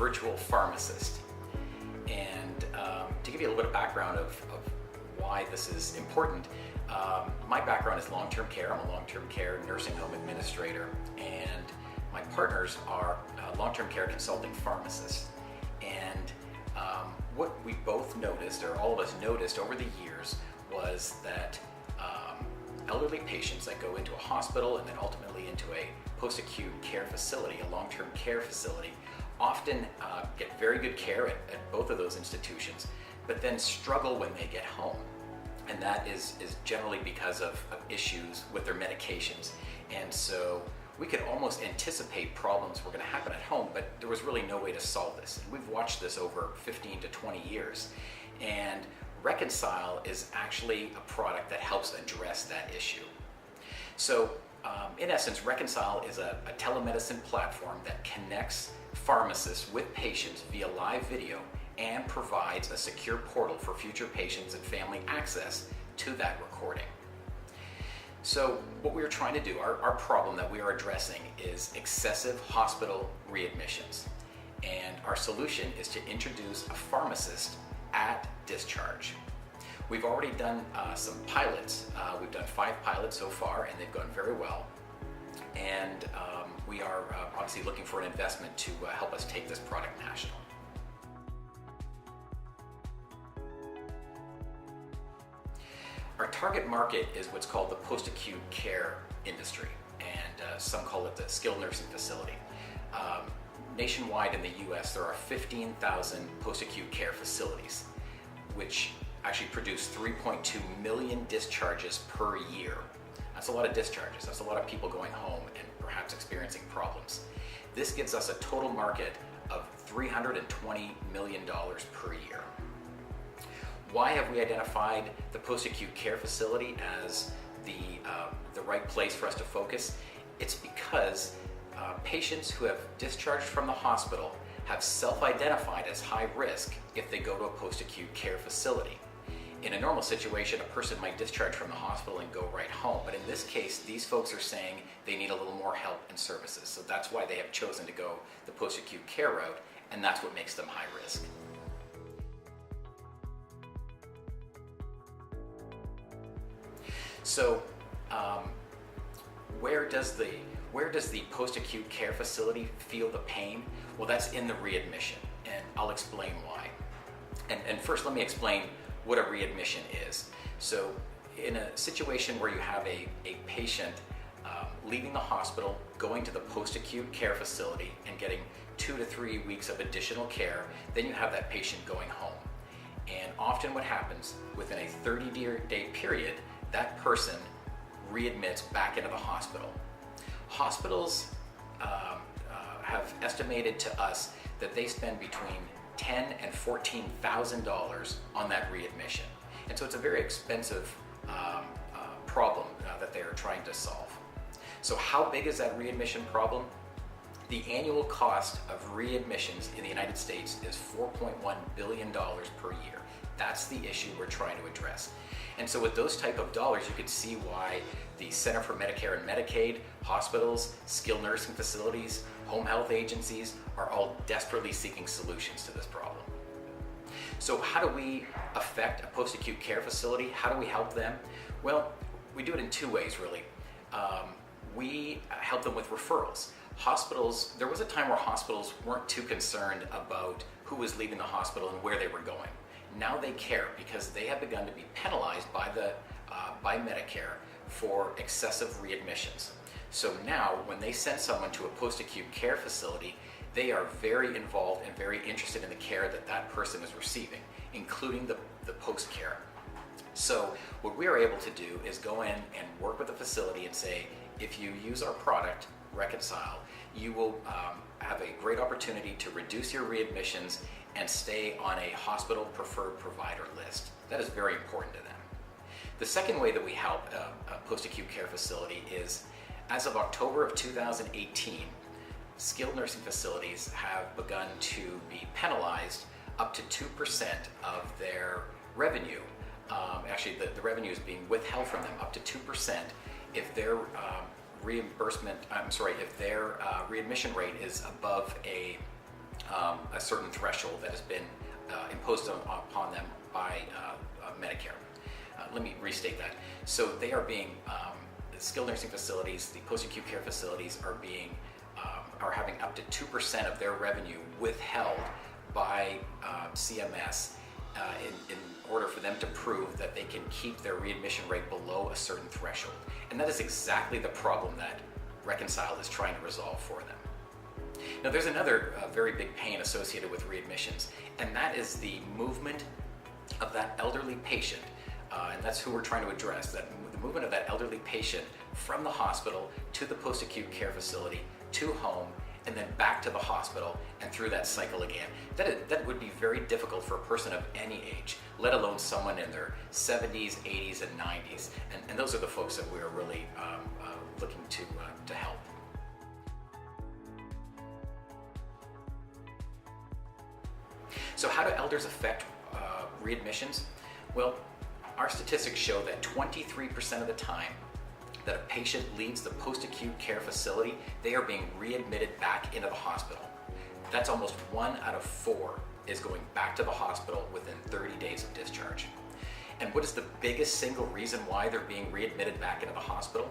virtual pharmacist. And to give you a little bit of background of why this is important, my background is long-term care. I'm a long-term care nursing home administrator, and my partners are long-term care consulting pharmacists. And what we both noticed, or all of us noticed over the years, was that elderly patients that go into a hospital and then ultimately into a post-acute care facility, a long-term care facility, often get very good care at both of those institutions, but then struggle when they get home. And that is generally because of issues with their medications. And so we could almost anticipate problems were going to happen at home, but there was really no way to solve this. And we've watched this over 15 to 20 years. And RxConcile is actually a product that helps address that issue. So in essence, RxConcile is a telemedicine platform that connects pharmacists with patients via live video and provides a secure portal for future patients and family access to that recording. So what we are trying to do, our problem that we are addressing, is excessive hospital readmissions. And our solution is to introduce a pharmacist at discharge. We've already done some pilots. We've done 5 pilots so far, and they've gone very well. And we are obviously looking for an investment to help us take this product national. Our target market is what's called the post-acute care industry, and some call it the skilled nursing facility. Nationwide in the US, there are 15,000 post-acute care facilities, which actually produce 3.2 million discharges per year. That's a lot of discharges. That's a lot of people going home and perhaps experiencing problems. This gives us a total market of $320 million per year. Why have we identified the post-acute care facility as the right place for us to focus? It's because patients who have discharged from the hospital have self-identified as high risk if they go to a post-acute care facility. In a normal situation, a person might discharge from the hospital and go right home, but in this case, these folks are saying they need a little more help and services. So that's why they have chosen to go the post-acute care route, and that's what makes them high risk. So where does the post-acute care facility feel the pain? Well, that's in the readmission, and I'll explain why. And first, let me explain what a readmission is. So in a situation where you have a patient leaving the hospital, going to the post-acute care facility and getting 2 to 3 weeks of additional care, then you have that patient going home. And often what happens, within a 30-day period, that person readmits back into the hospital. Hospitals have estimated to us that they spend between $10,000 and $14,000 on that readmission. And so it's a very expensive problem that they are trying to solve. So how big is that readmission problem? The annual cost of readmissions in the United States is $4.1 billion per year. That's the issue we're trying to address. And so with those type of dollars, you can see why the Center for Medicare and Medicaid, hospitals, skilled nursing facilities, home health agencies are all desperately seeking solutions to this problem. So how do we affect a post-acute care facility? How do we help them? Well, we do it in 2 ways, really. We help them with referrals. Hospitals, there was a time where hospitals weren't too concerned about who was leaving the hospital and where they were going. Now they care because they have begun to be penalized by Medicare for excessive readmissions. So now when they send someone to a post-acute care facility, they are very involved and very interested in the care that that person is receiving, including the post-care. So what we are able to do is go in and work with the facility and say, if you use our product, RxConcile, you will have a great opportunity to reduce your readmissions and stay on a hospital preferred provider list. That is very important to them. The second way that we help a post-acute care facility is, as of October of 2018, skilled nursing facilities have begun to be penalized up to 2% of their revenue. Actually, the revenue is being withheld from them up to 2% if their if their readmission rate is above a a certain threshold that has been imposed upon them by Medicare. Let me restate that. So they are being, the skilled nursing facilities, the post-acute care facilities are having up to 2% of their revenue withheld by CMS in order for them to prove that they can keep their readmission rate below a certain threshold. And that is exactly the problem that RxConcile is trying to resolve for them. Now there's another very big pain associated with readmissions, and that is the movement of that elderly patient, and that's who we're trying to address, the movement of that elderly patient from the hospital to the post-acute care facility, to home, and then back to the hospital and through that cycle again. That would be very difficult for a person of any age, let alone someone in their 70s, 80s, and 90s. And those are the folks that we're really looking to help. So how do elders affect readmissions? Well, our statistics show that 23% of the time that a patient leaves the post-acute care facility, they are being readmitted back into the hospital. That's almost 1 out of 4 is going back to the hospital within 30 days of discharge. And what is the biggest single reason why they're being readmitted back into the hospital?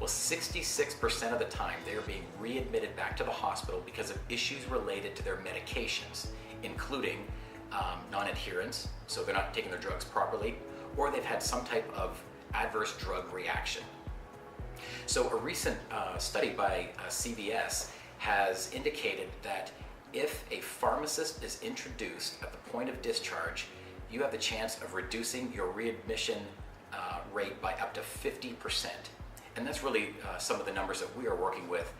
Well, 66% of the time they are being readmitted back to the hospital because of issues related to their medications, including non-adherence, so they're not taking their drugs properly, or they've had some type of adverse drug reaction. So a recent study by CVS has indicated that if a pharmacist is introduced at the point of discharge, you have the chance of reducing your readmission rate by up to 50%. And that's really some of the numbers that we are working with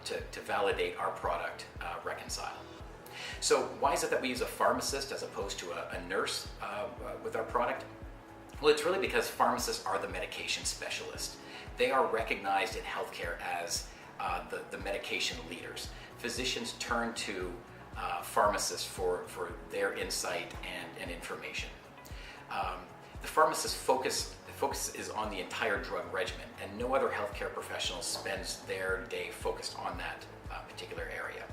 to validate our product, RxConcile. So why is it that we use a pharmacist as opposed to a nurse with our product? Well, it's really because pharmacists are the medication specialists. They are recognized in healthcare as the medication leaders. Physicians turn to pharmacists for their insight and information. The pharmacist's focus is on the entire drug regimen, and no other healthcare professional spends their day focused on that particular area.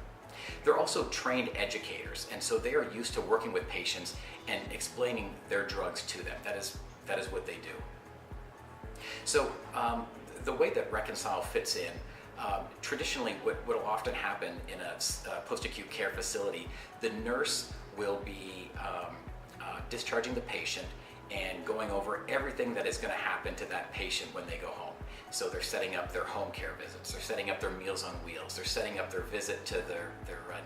They're also trained educators, and so they are used to working with patients and explaining their drugs to them. That is what they do. So the way that RxConcile fits in, traditionally what will often happen in a post-acute care facility, the nurse will be discharging the patient and going over everything that is going to happen to that patient when they go home. So they're setting up their home care visits, they're setting up their Meals on Wheels, they're setting up their visit to their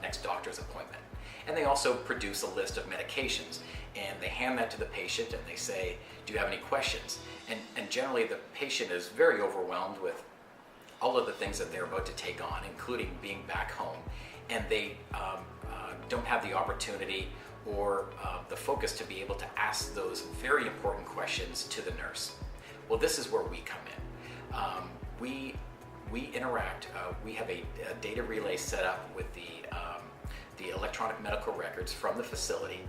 next doctor's appointment. And they also produce a list of medications, and they hand that to the patient and they say, do you have any questions? And generally the patient is very overwhelmed with all of the things that they're about to take on, including being back home. And they don't have the opportunity or the focus to be able to ask those very important questions to the nurse. Well, this is where we come in. We interact, we have a data relay set up with the electronic medical records from the facility,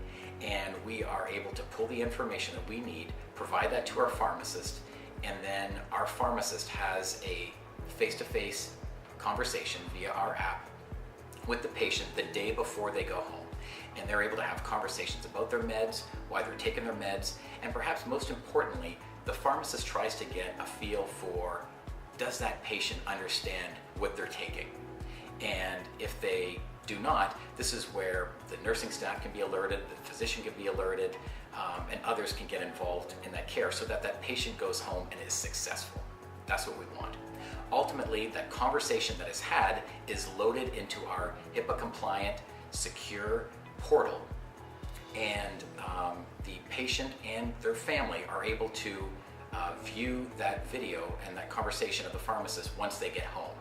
and we are able to pull the information that we need, provide that to our pharmacist, and then our pharmacist has a face-to-face conversation via our app with the patient the day before they go home. And they're able to have conversations about their meds, why they're taking their meds, and perhaps most importantly, the pharmacist tries to get a feel for, does that patient understand what they're taking? And if they do not, this is where the nursing staff can be alerted, the physician can be alerted, and others can get involved in that care so that that patient goes home and is successful. That's what we want. Ultimately, that conversation that is had is loaded into our HIPAA compliant, secure portal, and the patient and their family are able to view that video and that conversation of the pharmacist once they get home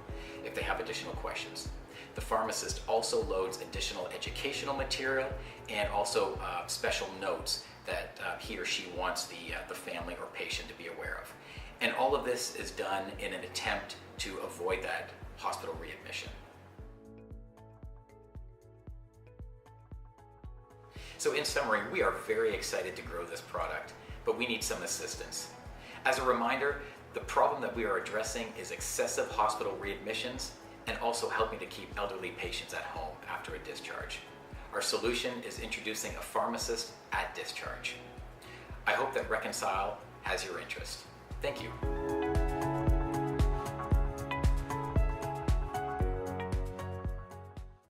if they have additional questions. The pharmacist also loads additional educational material and also special notes that he or she wants the family or patient to be aware of. And all of this is done in an attempt to avoid that hospital readmission. So in summary, we are very excited to grow this product, but we need some assistance. As a reminder, the problem that we are addressing is excessive hospital readmissions and also helping to keep elderly patients at home. after a discharge. Our solution is introducing a pharmacist at discharge. I hope that RxConcile has your interest. Thank you.